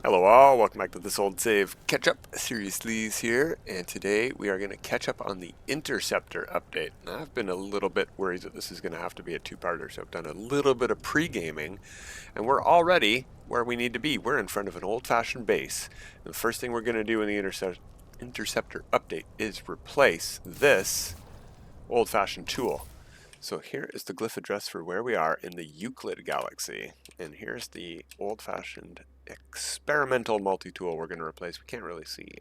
Hello all, welcome back to this old save. Ketchup, Seriously's here, and today we are going to catch up on the Interceptor update. Now, I've been a little bit worried that this is going to have to be a two-parter, so I've done a little bit of pre-gaming, and we're already where we need to be. We're in front of an old-fashioned base. And the first thing we're going to do in the Interceptor update is replace this old-fashioned tool. So here is the glyph address for where we are in the Euclid galaxy, and here's the old-fashioned experimental multi-tool we're going to replace. We can't really see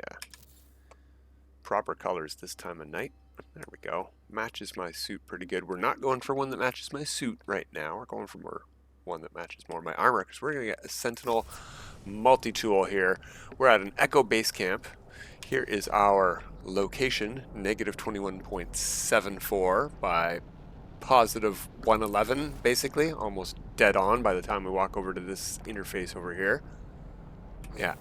proper colors this time of night. There we go. Matches my suit pretty good. We're not going for one that matches my suit right now. We're going for one that matches more my armor, because we're going to get a Sentinel multi-tool here. We're at an Echo base camp. Here is our location, negative 21.74 by positive 111, basically, almost dead on by the time we walk over to this interface over here. Yeah.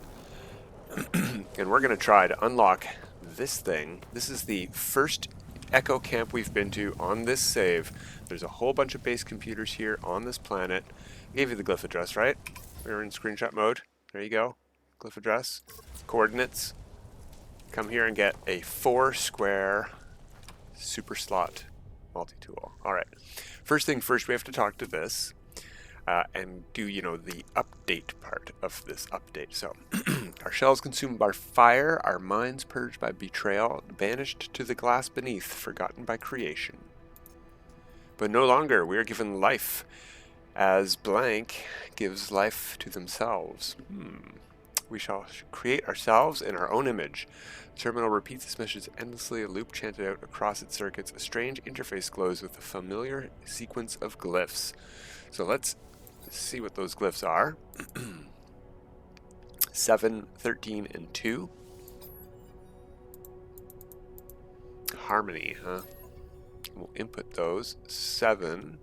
And we're going to try to unlock this thing. This is the first Echo camp we've been to on this save. There's a whole bunch of base computers here on this planet. I gave you the glyph address, right? We're in screenshot mode. There you go. Glyph address. Coordinates. Come here and get a 4-square super slot multi-tool. Alright, first thing first, we have to talk to this and do, the update part of this update. So, our shells consumed by fire, our minds purged by betrayal, banished to the glass beneath, forgotten by creation. But no longer, we are given life, as blank gives life to themselves. We shall create ourselves in our own image. The terminal repeats this message endlessly, a loop chanted out across its circuits. A strange interface glows with a familiar sequence of glyphs. So let's see what those glyphs are. 7, 13, and 2. Harmony, huh? We'll input those. 7,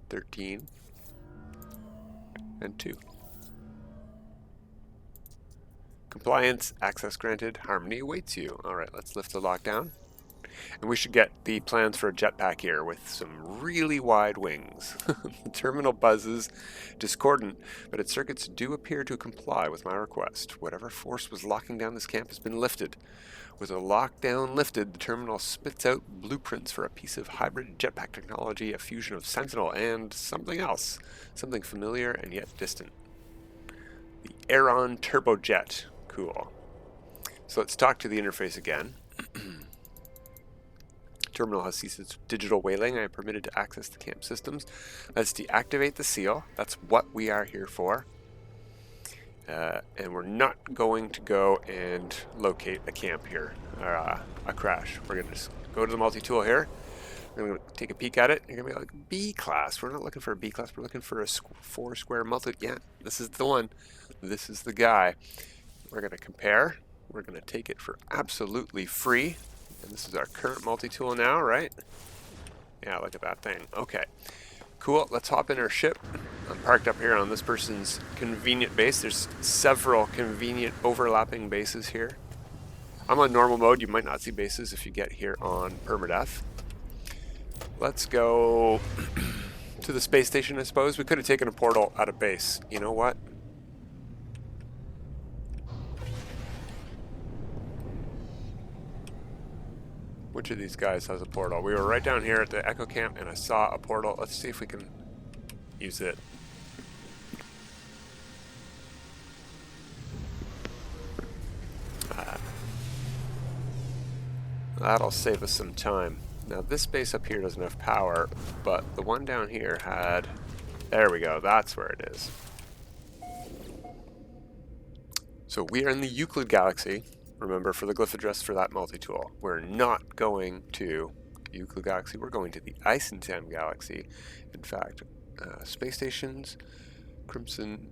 13, and 2. Compliance, access granted, harmony awaits you. Alright, let's lift the lockdown. And we should get the plans for a jetpack here with some really wide wings. The terminal buzzes discordant, but its circuits do appear to comply with my request. Whatever force was locking down this camp has been lifted. With a lockdown lifted, the terminal spits out blueprints for a piece of hybrid jetpack technology, a fusion of Sentinel and something else. Something familiar and yet distant. The Aeron Turbojet. Cool. So let's talk to the interface again. Terminal has ceased its digital whaling. I am permitted to access the camp systems. Let's deactivate the seal. That's what we are here for. And we're not going to go and locate a camp here, or a crash. We're going to just go to the multi-tool here. We're going to take a peek at it. You're going to be like, B-class. We're not looking for a B-class. We're looking for a 4-square multi. Yeah, this is the one. This is the guy. We're going to compare. We're going to take it for absolutely free. And this is our current multi-tool now, right? Yeah, look at that thing. Okay. Cool. Let's hop in our ship. I'm parked up here on this person's convenient base. There's several convenient overlapping bases here. I'm on normal mode. You might not see bases if you get here on permadeath. Let's go to the space station, I suppose. We could have taken a portal out of base. You know what? Which of these guys has a portal? We were right down here at the Echo camp and I saw a portal. Let's see if we can use it. That'll save us some time. Now this base up here doesn't have power, but the one down here had... There we go, that's where it is. So we are in the Euclid galaxy. Remember, for the glyph address for that multi-tool. We're not going to Euclid galaxy, we're going to the Eissentam galaxy. In fact, space stations, Crimson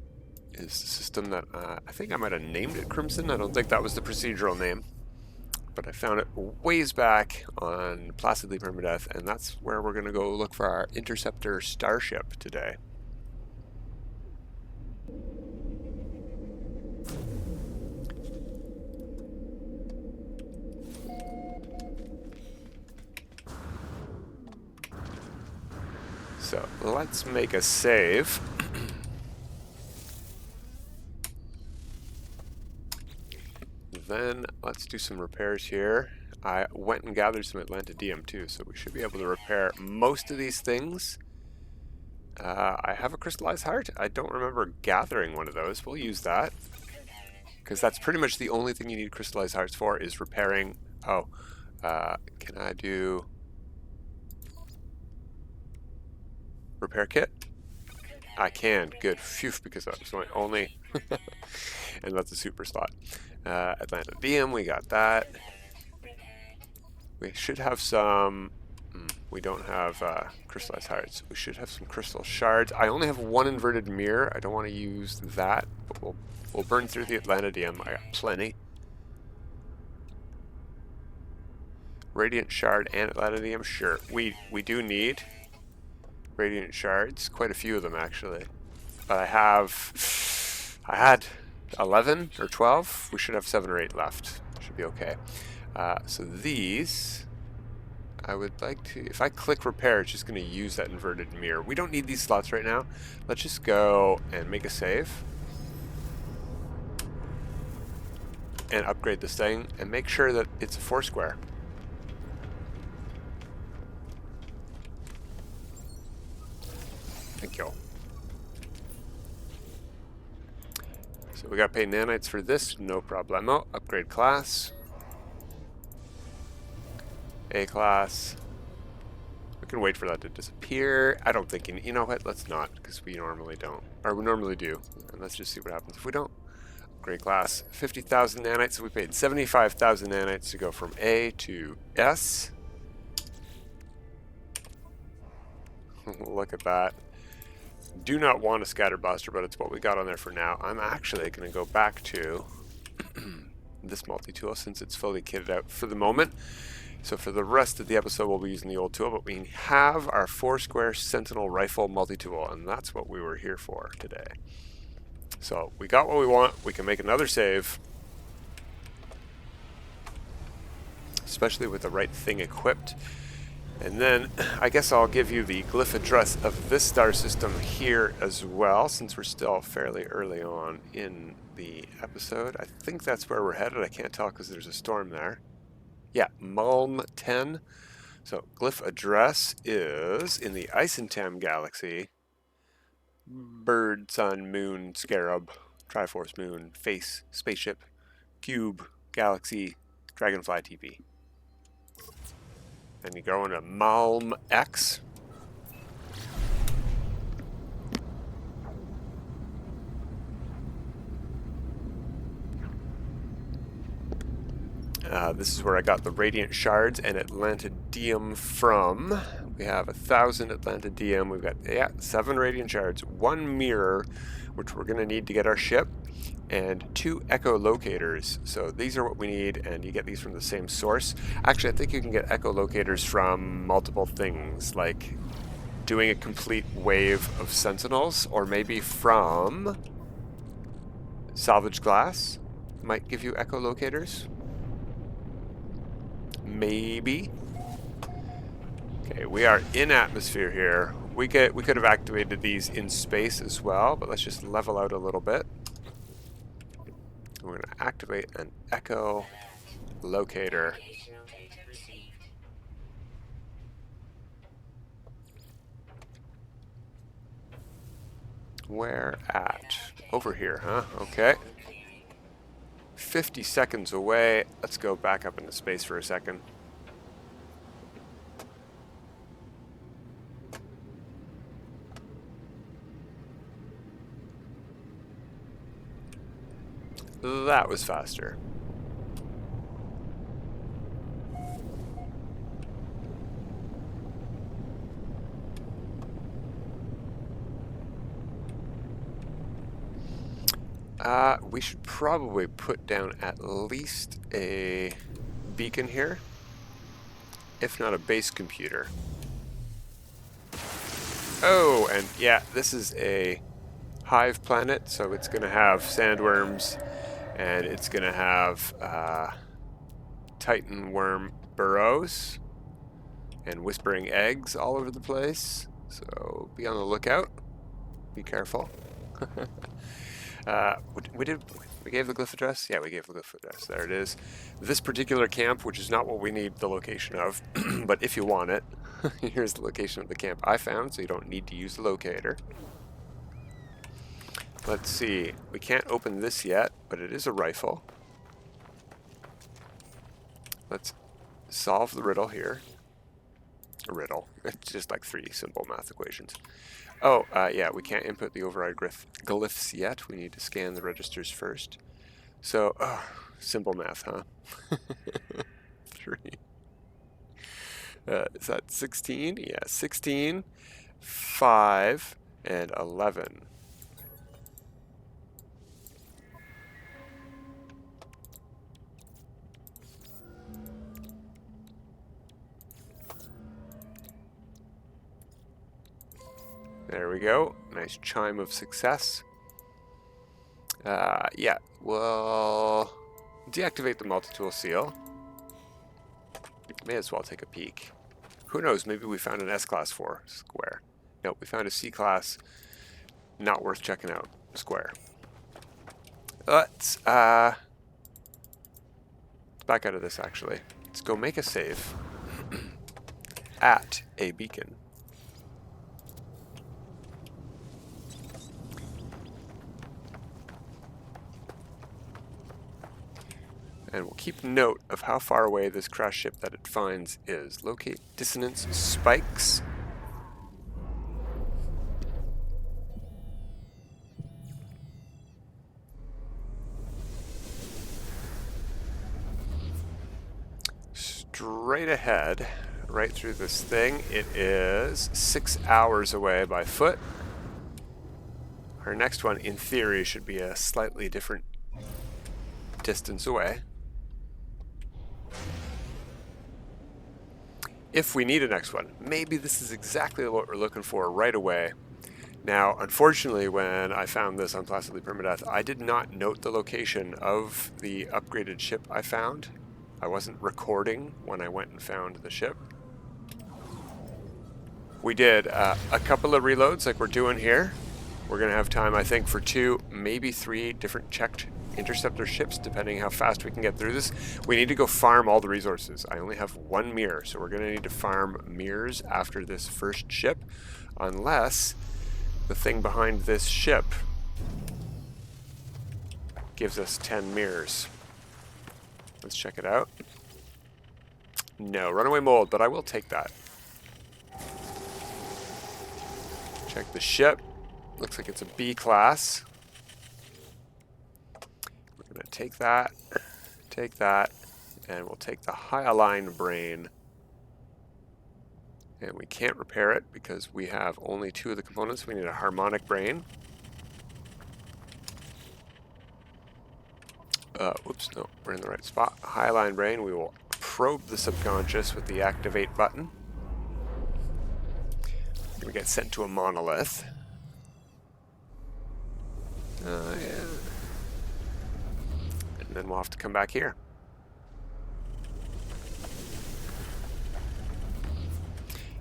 is the system that, I think I might have named it Crimson. I don't think that was the procedural name. But I found it ways back on Placidly Permadeath, and that's where we're going to go look for our Interceptor starship today. So let's make a save. then let's do some repairs here. I went and gathered some Atlantidium too, so we should be able to repair most of these things. I have a crystallized heart. I don't remember gathering one of those. We'll use that, because that's pretty much the only thing you need crystallized hearts for, is repairing. Oh, can I do repair kit? I can. Good. Phew, because that was my only. And that's a super slot. Atlantidium, we got that. We should have some. We don't have crystallized hearts. We should have some crystal shards. I only have one inverted mirror. I don't want to use that, but we'll burn through the Atlantidium. I got plenty. Radiant shard and Atlantidium. Sure, we do need radiant shards. Quite a few of them actually. But I had 11 or 12. We should have 7 or 8 left. Should be okay. So these, I would like to, if I click repair, it's just going to use that inverted mirror. We don't need these slots right now. Let's just go and make a save. And upgrade this thing and make sure that it's a 4 square. Thank you. So we got to pay nanites for this, no problemo. Upgrade class. A class. We can wait for that to disappear. I don't think, you know what, let's not, because we normally don't. Or we normally do. And let's just see what happens if we don't. Upgrade class. 50,000 nanites, so we paid 75,000 nanites to go from A to S. Look at that. Do not want a scatter blaster, but it's what we got on there for now. I'm actually going to go back to this multi-tool since it's fully kitted out for the moment. So for the rest of the episode, we'll be using the old tool, but we have our 4 square Sentinel Rifle multi-tool, and that's what we were here for today. So we got what we want. We can make another save, especially with the right thing equipped. And then I guess I'll give you the glyph address of this star system here as well, since we're still fairly early on in the episode. I think that's where we're headed. I can't tell because there's a storm there. Yeah, Mulm 10. So glyph address is in the Eissentam galaxy. Bird, sun, moon, scarab, Triforce moon, face, spaceship, cube, galaxy, dragonfly TP. And you go into Malm X. This is where I got the radiant shards and Atlantidium from. We have 1,000 Atlantidium. We've got 7 radiant shards, 1 mirror, which we're going to need to get our ship, and 2 Echo Locators. So these are what we need, and you get these from the same source. Actually, I think you can get Echo Locators from multiple things, like doing a complete wave of Sentinels, or maybe from Salvage Glass might give you Echo Locators. Maybe. Okay, we are in atmosphere here. We could have activated these in space as well, but let's just level out a little bit. We're going to activate an Echo Locator. Where at? Over here, huh? Okay. 50 seconds away. Let's go back up into space for a second. That was faster. We should probably put down at least a beacon here, if not a base computer. Oh, and yeah, this is a hive planet, so it's going to have sandworms, and it's going to have titan worm burrows and whispering eggs all over the place. So be on the lookout. Be careful. We gave the glyph address? Yeah, we gave the glyph address. There it is. This particular camp, which is not what we need the location of, but if you want it, here's the location of the camp I found, so you don't need to use the locator. Let's see. We can't open this yet, but it is a rifle. Let's solve the riddle here. A riddle. It's just like 3 simple math equations. Oh, yeah, we can't input the override glyphs yet. We need to scan the registers first. So, simple math, huh? 3. Is that 16? Yeah, 16, 5, and 11. There we go. Nice chime of success. Yeah, we'll deactivate the multitool seal. May as well take a peek. Who knows, maybe we found an S-class for square. Nope, we found a C-class, not worth checking out, square. Let's back out of this, actually. Let's go make a save at a beacon. And we'll keep note of how far away this crash ship that it finds is. Locate dissonance spikes. Straight ahead, right through this thing, it is 6 hours away by foot. Our next one, in theory, should be a slightly different distance away. If we need a next one, maybe this is exactly what we're looking for right away. Now, unfortunately, when I found this on Placidly Permadeath, I did not note the location of the upgraded ship I found. I wasn't recording when I went and found the ship. We did a couple of reloads like we're doing here. We're going to have time, I think, for 2, maybe 3 different checked interceptor ships, depending how fast we can get through this. We need to go farm all the resources. I only have 1 mirror, so we're going to need to farm mirrors after this first ship, unless the thing behind this ship gives us 10 mirrors. Let's check it out. No, runaway mold, but I will take that. Check the ship. Looks like it's a B class. We're going to take that, and we'll take the Highline Brain. And we can't repair it because we have only 2 of the components. We need a Harmonic Brain. Oops, no, we're in the right spot. Highline Brain, we will probe the subconscious with the activate button. We get sent to a monolith. Yeah. And then we'll have to come back here.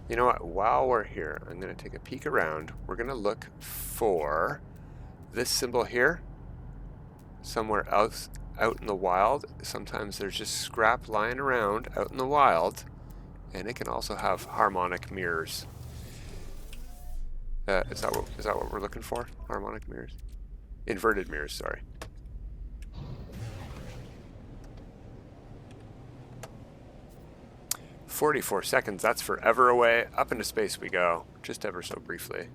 You know what? While we're here, I'm going to take a peek around. We're going to look for this symbol here. Somewhere else out in the wild. Sometimes there's just scrap lying around out in the wild. And it can also have harmonic mirrors. Is that what we're looking for? Harmonic mirrors? Inverted mirrors, sorry. "44 seconds, that's forever away. Up into space we go, just ever so briefly.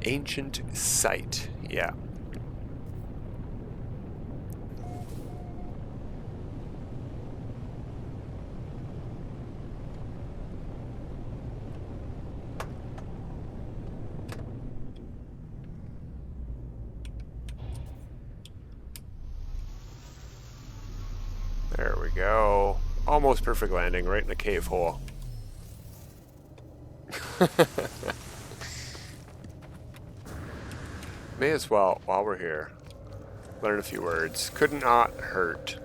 Ancient site, yeah. There we go. Almost perfect landing, right in a cave hole. May as well, while we're here, learn a few words. Could not hurt.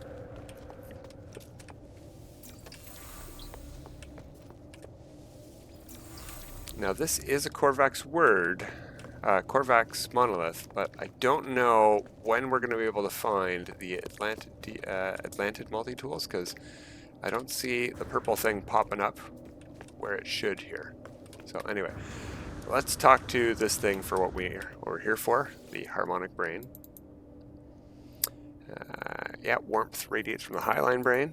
Now this is a Korvax word, Korvax monolith, but I don't know when we're going to be able to find the Atlantid multi-tools, because I don't see the purple thing popping up where it should here. So anyway, let's talk to this thing for what we're here for, the Harmonic Brain. Yeah, warmth radiates from the Highline Brain.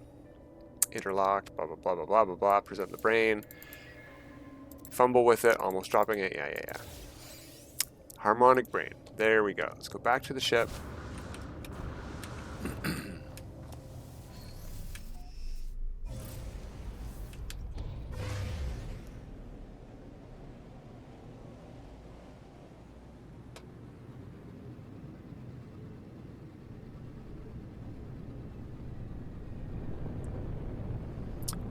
Interlocked, blah, blah, blah, blah, blah, blah, blah. Present the brain. Fumble with it, almost dropping it. Yeah. Harmonic Brain. There we go. Let's go back to the ship.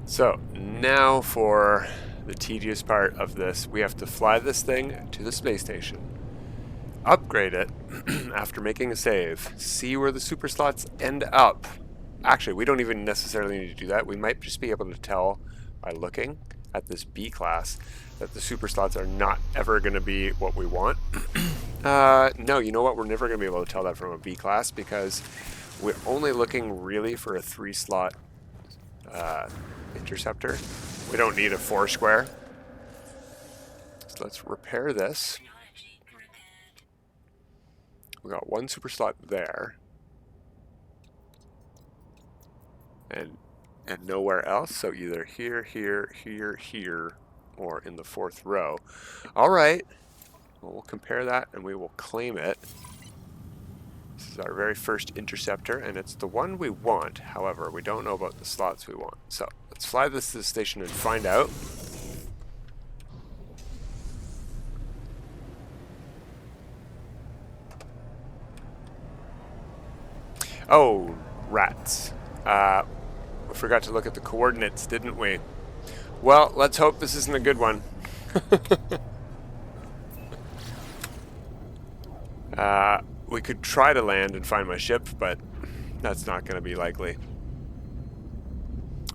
So now for the tedious part of this. We have to fly this thing to the space station, upgrade it after making a save, see where the super slots end up. Actually, we don't even necessarily need to do that. We might just be able to tell by looking at this B class that the super slots are not ever going to be what we want. No, you know what? We're never going to be able to tell that from a B class, because we're only looking really for a 3-slot interceptor. We don't need a 4 square. So let's repair this. We got 1 super slot there. And nowhere else. So either here, here, here, here, or in the 4th row. All right. Well, we'll compare that and we will claim it. This is our very first interceptor, and it's the one we want. However, we don't know about the slots we want. So let's fly this to the station and find out. Oh, rats. We forgot to look at the coordinates, didn't we? Well, let's hope this isn't a good one. We could try to land and find my ship, but that's not going to be likely.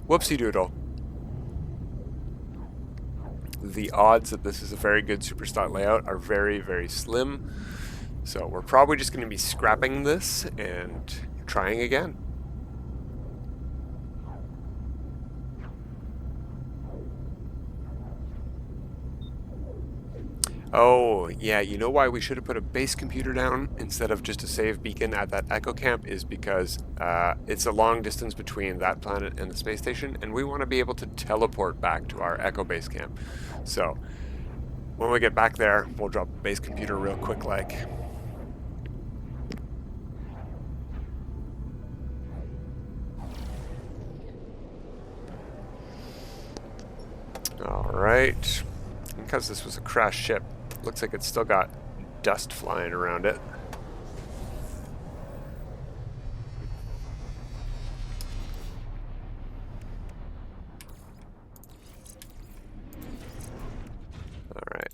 Whoopsie doodle. The odds that this is a very good superslot layout are very, very slim. So we're probably just going to be scrapping this and trying again. Oh, yeah, you know why we should have put a base computer down instead of just a save beacon at that Echo camp is because it's a long distance between that planet and the space station, and we want to be able to teleport back to our Echo base camp. So when we get back there, we'll drop a base computer real quick like. Alright, because this was a crashed ship, looks like it's still got dust flying around it. Alright.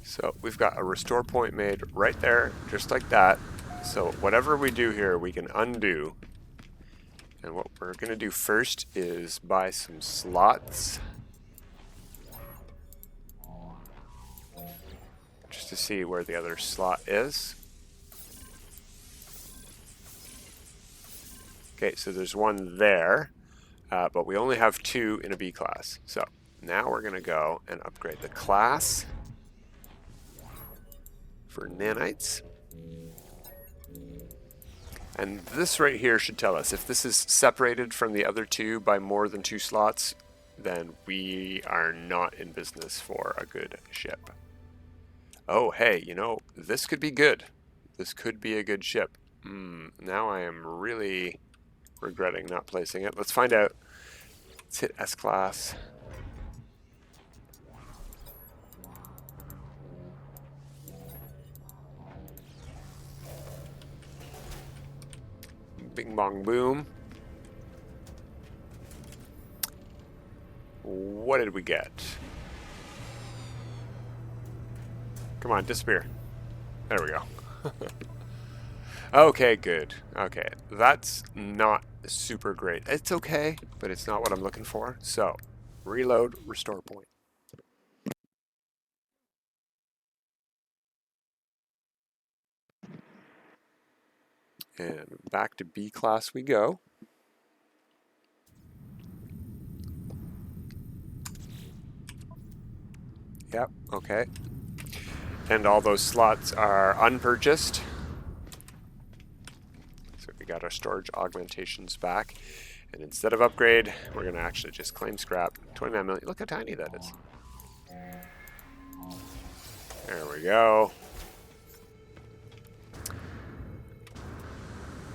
So we've got a restore point made right there, just like that. So whatever we do here, we can undo. And what we're going to do first is buy some slots. Just to see where the other slot is. Okay, so there's one there, but we only have 2 in a B class. So now we're going to go and upgrade the class for nanites. And this right here should tell us if this is separated from the other 2 by more than 2 slots, then we are not in business for a good ship. Oh, hey, you know, this could be good. This could be a good ship. Now I am really regretting not placing it. Let's find out. Let's hit S-Class. Bing bong boom. What did we get? Come on, disappear. There we go. Okay, good. Okay, that's not super great. It's okay, but it's not what I'm looking for. So, reload, restore point. And back to B class we go. Yep, okay. And all those slots are unpurchased. So we got our storage augmentations back. And instead of upgrade, we're going to actually just claim scrap. 29 million. Look how tiny that is. There we go.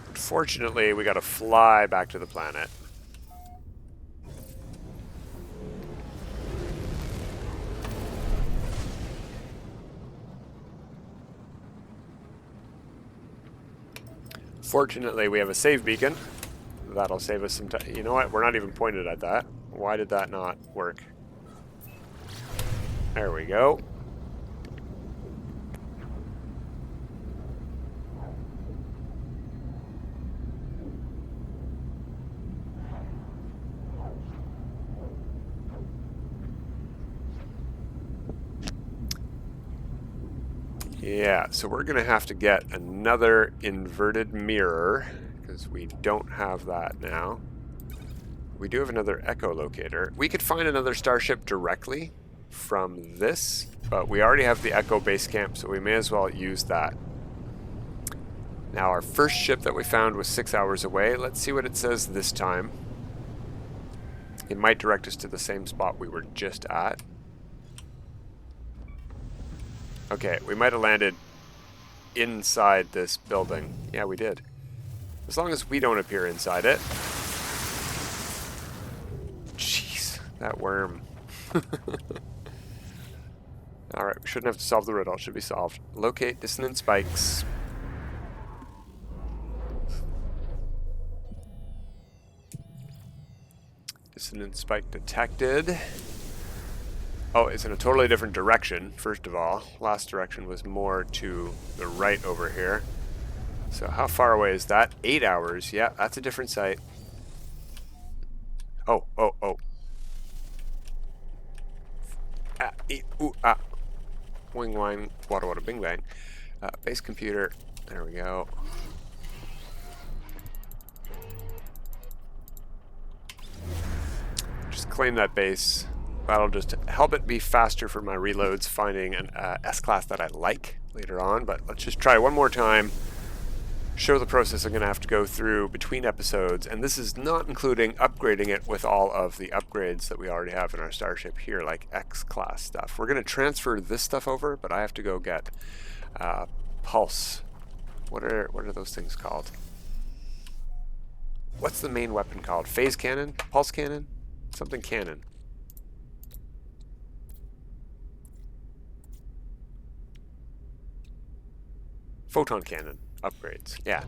Unfortunately, we got to fly back to the planet. Fortunately, we have a save beacon. That'll save us some time. You know what? We're not even pointed at that. Why did that not work? There we go. Yeah, so we're going to have to get another inverted mirror because we don't have that now. We do have another Echo Locator. We could find another starship directly from this, but we already have the Echo base camp, so we may as well use that. Now, our first ship that we found was 6 hours away. Let's see what it says this time. It might direct us to the same spot we were just at. Okay, we might have landed inside this building. Yeah, we did. As long as we don't appear inside it. Jeez, that worm. Alright, we shouldn't have to solve the riddle. It should be solved. Locate dissonant spikes. Dissonant spike detected. Oh, it's in a totally different direction, first of all. Last direction was more to the right over here. So how far away is that? 8 hours. Yeah, that's a different site. Oh. Ah, ooh, ah. Wing wine, wada wada bing bang. Base computer. There we go. Just claim that base. That'll just help it be faster for my reloads, finding an S-Class that I like later on. But let's just try one more time. Show the process I'm going to have to go through between episodes. And this is not including upgrading it with all of the upgrades that we already have in our starship here, like X-Class stuff. We're going to transfer this stuff over, but I have to go get Pulse. What are those things called? What's the main weapon called? Phase cannon? Pulse cannon? Something cannon. Photon cannon upgrades, yeah.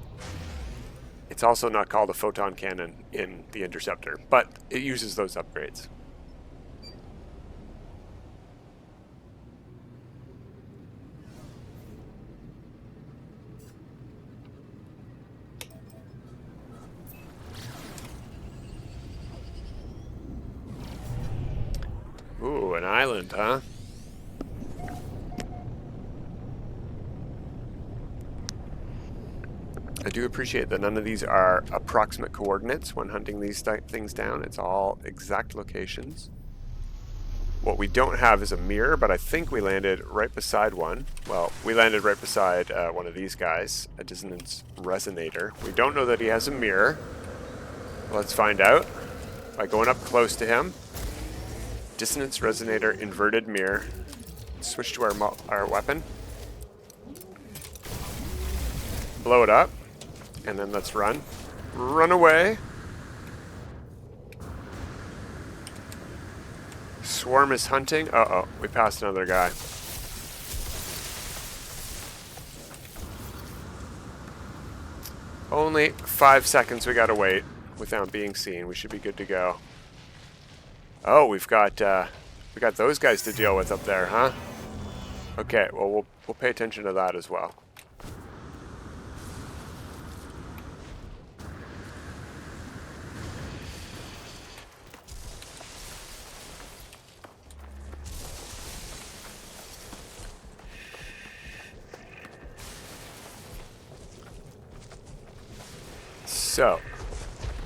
It's also not called a photon cannon in the Interceptor, but it uses those upgrades. Ooh, an island, huh? I do appreciate that none of these are approximate coordinates when hunting these things down. It's all exact locations. What we don't have is a mirror, but I think we landed right beside one. Well, we landed right beside one of these guys, a Disant Resonator. We don't know that he has a mirror. Let's find out by going up close to him. Dissonance Resonator, inverted mirror. Switch to our weapon. Blow it up. And then let's run. Run away. Swarm is hunting. Uh-oh, we passed another guy. Only 5 seconds we gotta wait without being seen. We should be good to go. Oh, we got those guys to deal with up there, huh? Okay, well we'll pay attention to that as well. So,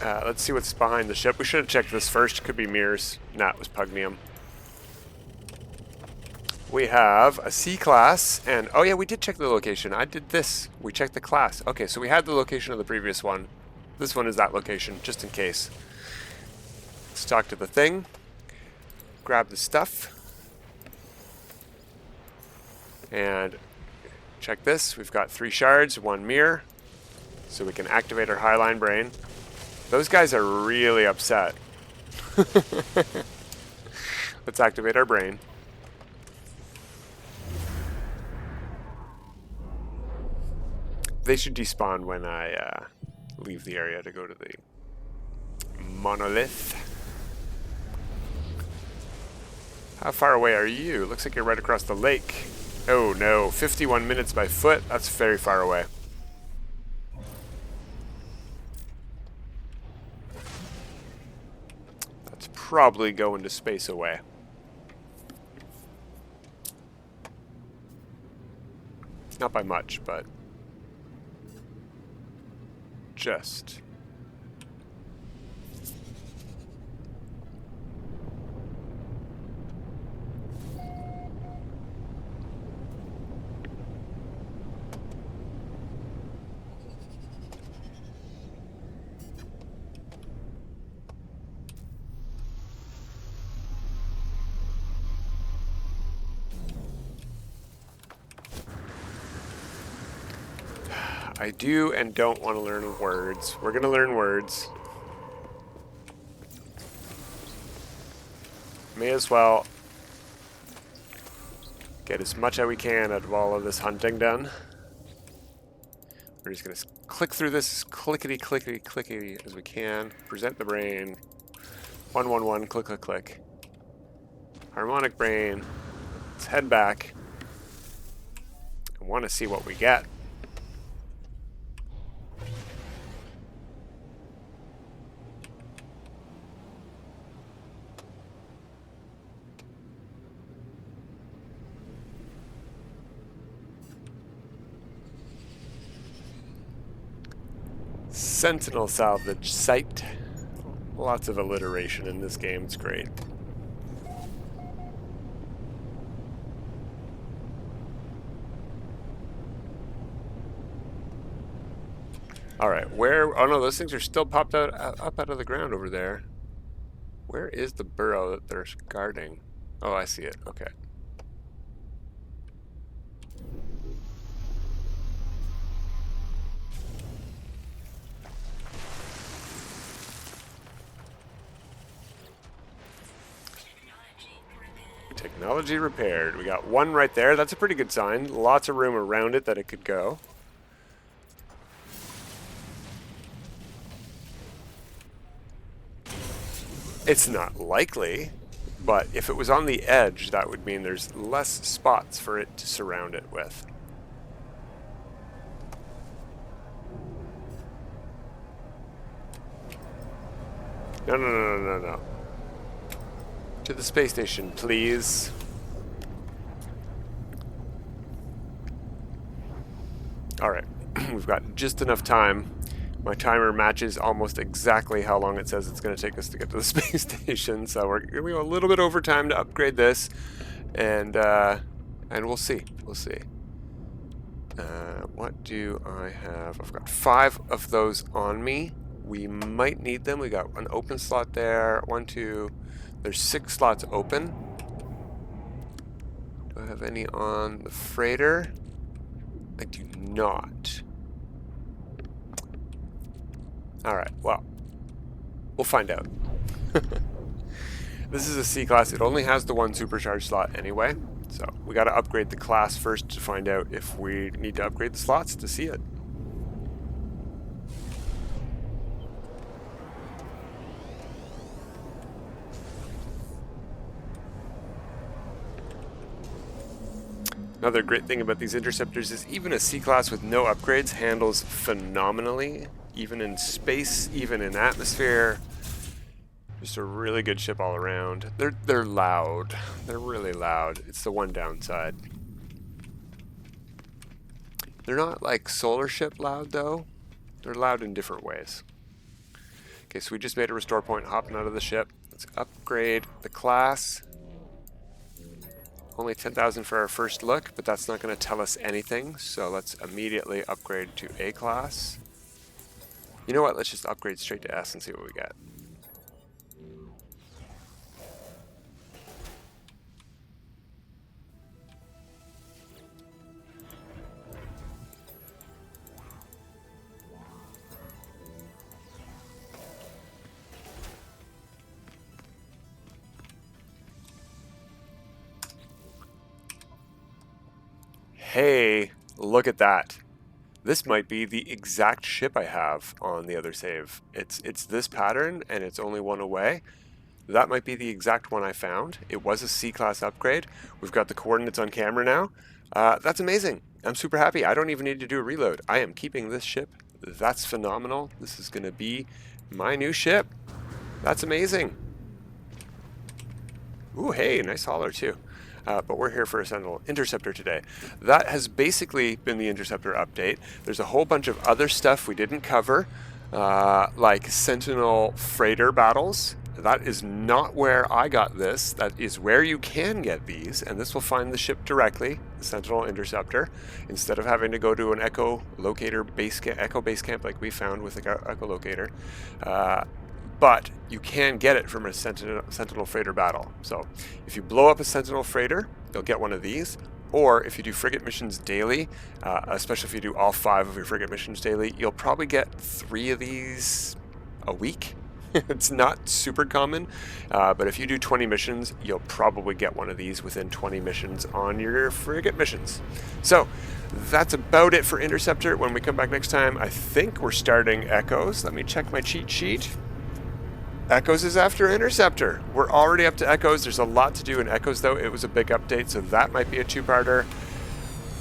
let's see what's behind the ship. We should have checked this first. Could be mirrors. Nah, it was Pugnium. We have a C-class, and oh yeah, we did check the location. I did this. We checked the class. Okay, so we had the location of the previous one. This one is that location, just in case. Let's talk to the thing. Grab the stuff. And check this. We've got 3 shards, 1 mirror. So we can activate our Highline Brain. Those guys are really upset. Let's activate our brain. They should despawn when I leave the area to go to the monolith. How far away are you? Looks like you're right across the lake. Oh no, 51 minutes by foot. That's very far away. That's probably going to space away. Not by much, but just. I do and don't want to learn words. We're going to learn words. May as well get as much as we can out of all of this hunting done. We're just going to click through this clickety clickety clickety as we can. Present the brain. 111, click click click. Harmonic Brain. Let's head back. I want to see what we get. Sentinel Salvage site. Lots of alliteration in this game, it's great. Alright, where... Oh no, those things are still popped out up out of the ground over there. Where is the burrow that they're guarding? Oh, I see it. Okay. Technology repaired. We got 1 right there. That's a pretty good sign. Lots of room around it that it could go. It's not likely, but if it was on the edge, that would mean there's less spots for it to surround it with. No, no, no, no, no, no. To the space station, please. Alright, we've got just enough time. My timer matches almost exactly how long it says it's going to take us to get to the space station, so we're going to go a little bit over time to upgrade this, and we'll see. We'll see. What do I have? I've got 5 of those on me. We might need them. We got an open slot there. 1, 2... There's 6 slots open. Do I have any on the freighter? I do not. Alright, well, we'll find out. This is a C-class. It only has the 1 supercharged slot anyway, so we got to upgrade the class first to find out if we need to upgrade the slots to see it. Another great thing about these interceptors is even a C-class with no upgrades handles phenomenally, even in space, even in atmosphere. Just a really good ship all around. They're loud. They're really loud. It's the one downside. They're not like solar ship loud though. They're loud in different ways. Okay, so we just made a restore point hopping out of the ship. Let's upgrade the class. Only 10,000 for our first look, but that's not going to tell us anything. So let's immediately upgrade to A class. You know what? Let's just upgrade straight to S and see what we get. Hey, look at that. This might be the exact ship I have on the other save. It's this pattern and it's only one away. That might be the exact one I found. It was a C-class upgrade. We've got the coordinates on camera now. That's amazing. I'm super happy. I don't even need to do a reload. I am keeping this ship. That's phenomenal. This is going to be my new ship. That's amazing. Ooh, hey, nice hauler too. But we're here for a Sentinel Interceptor today. That has basically been the Interceptor update. There's a whole bunch of other stuff we didn't cover, like Sentinel freighter battles. That is not where I got this. That is where you can get these, and this will find the ship directly, the Sentinel Interceptor, instead of having to go to an Echo Locator base camp like we found with the Echo Locator. But you can get it from a Sentinel freighter battle. So if you blow up a Sentinel freighter, you'll get one of these. Or if you do frigate missions daily, especially if you do all 5 of your frigate missions daily, you'll probably get 3 of these a week. It's not super common, but if you do 20 missions, you'll probably get one of these within 20 missions on your frigate missions. So that's about it for Interceptor. When we come back next time, I think we're starting Echoes. Let me check my cheat sheet. Echoes is after Interceptor. We're already up to Echoes. There's a lot to do in Echoes, though. It was a big update, so that might be a 2-parter.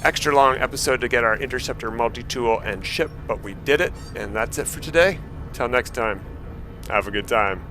Extra long episode to get our Interceptor multi-tool and ship, but we did it, and that's it for today. Till next time, have a good time.